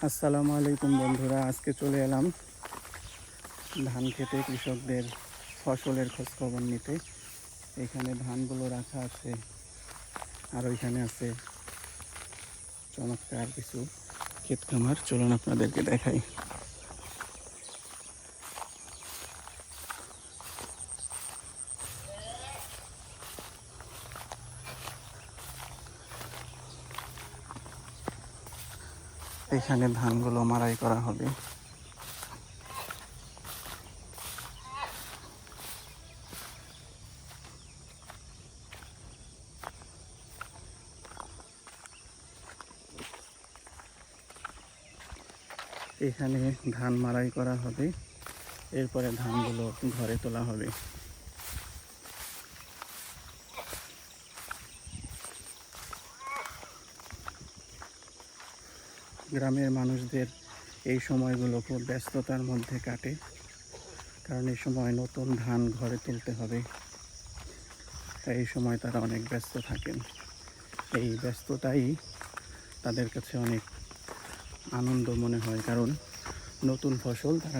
আসসালামু আলাইকুম বন্ধুরা, আজকে চলে এলাম ধান খেতে কৃষকদের ফসলের খোঁজখবর নিতে। এখানে ধানগুলো রাখা আছে আর ওইখানে আছে চমৎকার কিছু ক্ষেত খামার। চলুন আপনাদেরকে দেখাই। এখানে ধানগুলো মাড়াই করা হবে। এখানে ধান মাড়াই করা হবে, এরপরে ধানগুলো ঘরে তোলা হবে। গ্রামের মানুষদের এই সময়গুলো খুব ব্যস্ততার মধ্যে কাটে, কারণ এই সময় নতুন ধান ঘরে তুলতে হবে, তাই এই সময় তারা অনেক ব্যস্ত থাকেন। এই ব্যস্ততাই তাদের কাছে অনেক আনন্দ মনে হয়, কারণ নতুন ফসল তারা